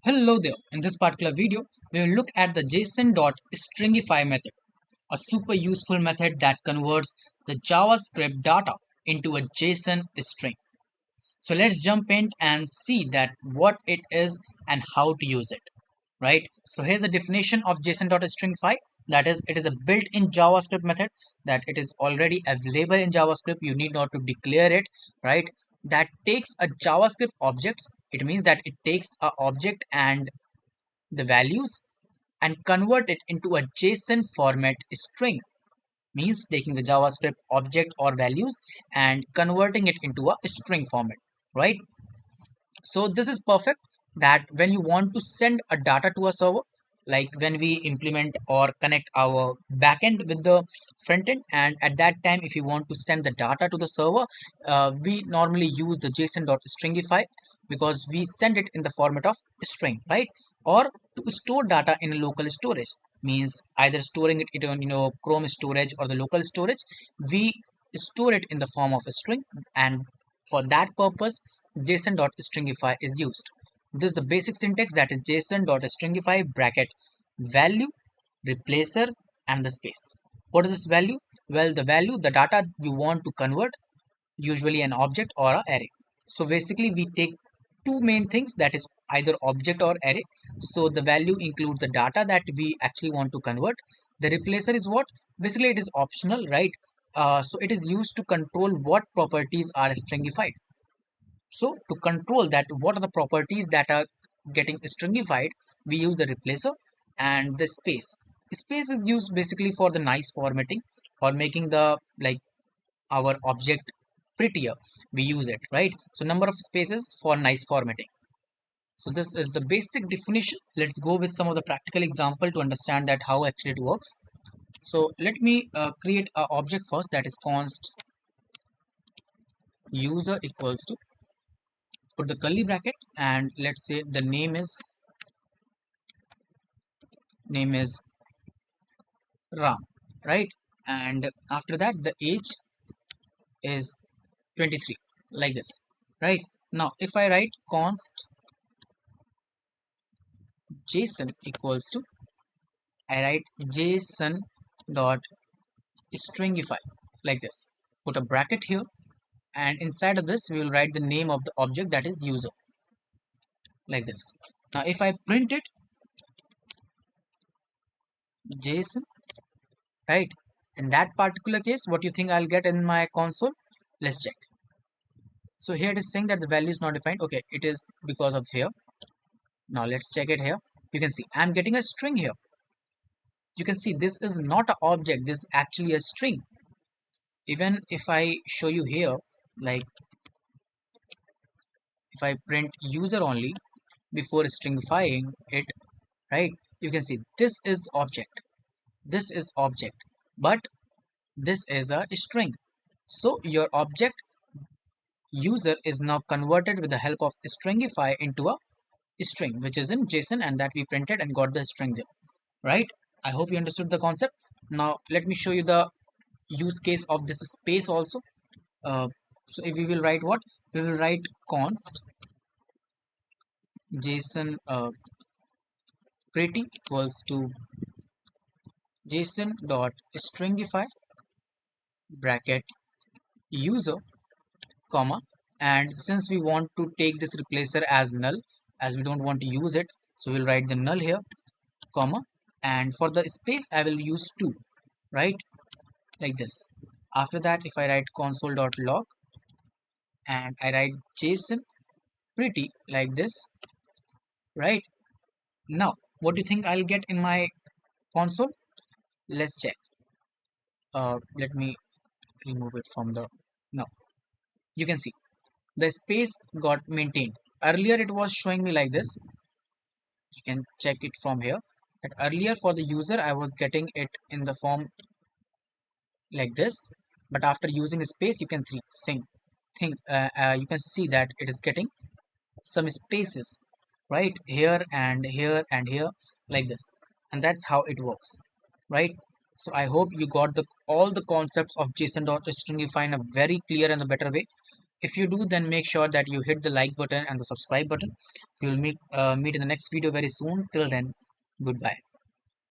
Hello there. In this particular video, we will look at the JSON.stringify method, a super useful method that converts the JavaScript data into a JSON string. So let's jump in and see that what it is and how to use it. Right? So here's a definition of JSON.stringify. That is, it is a built-in JavaScript method that it is already available in JavaScript. You need not to declare it, right? That takes a JavaScript object. It means that it takes a object and the values and convert it into a JSON format string, means taking the JavaScript object or values and converting it into a string format, right? So this is perfect that when you want to send a data to a server, like when we implement or connect our backend with the frontend, and at that time if you want to send the data to the server, we normally use the json.stringify because we send it in the format of string, right? Or to store data in a local storage, means either storing it on Chrome storage or the local storage, we store it in the form of a string, and for that purpose json.stringify is used. This is the basic syntax, that is json.stringify bracket value, replacer, and the space. What is this value? Well, the value, the data you want to convert, usually an object or an array. So basically we take two main things, that is either object or array. So the value includes the data that we actually want to convert. The replacer is what? Basically it is optional, right? So it is used to control what properties are stringified. So to control that, what are the properties that are getting stringified, we use the replacer and the space. Space is used basically for the nice formatting or making the like our object prettier. We use it, right? So number of spaces for nice formatting. So this is the basic definition. Let's go with some of the practical example to understand that how actually it works. So let me create an object first, that is const user equals to, put the curly bracket, and let's say the name is Ram, right? And after that the age is 23, like this, right? Now if I write const JSON equals to, I write JSON dot stringify, like this, put a bracket here, and inside of this we will write the name of the object, that is user, like this. Now if I print it JSON, right? In that particular case, what you think I'll get in my console? Let's check. So here it is saying that the value is not defined. Okay, it is because of here. Now let's check it here. You can see I'm getting a string here. You can see this is not an object, this is actually a string. Even if I show you here, like if I print user only before stringifying it, right? You can see this is object, this is object, but this is a string. So your object user is now converted with the help of stringify into a string, which is in JSON, and that we printed and got the string there, right? I hope you understood the concept. Now let me show you the use case of this space also. So if we will write what? We will write const JSON pretty equals to JSON dot stringify bracket user, comma, and since we want to take this replacer as null, as we don't want to use it, so we'll write the null here, comma, and for the space I will use 2, right? Like this. After that if I write console.log and I write JSON pretty, like this, right? Now what do you think I'll get in my console? Let's check. Let me remove it from the, now you can see the space got maintained. Earlier it was showing me like this. You can check it from here, that earlier for the user I was getting it in the form like this, but after using a space you can you can see that it is getting some spaces right here and here and here, like this, and that's how it works, right? So I hope you got the all the concepts of json.stringify in a very clear and a better way. If you do, then make sure that you hit the like button and the subscribe button. We will meet in the next video very soon. Till then, goodbye.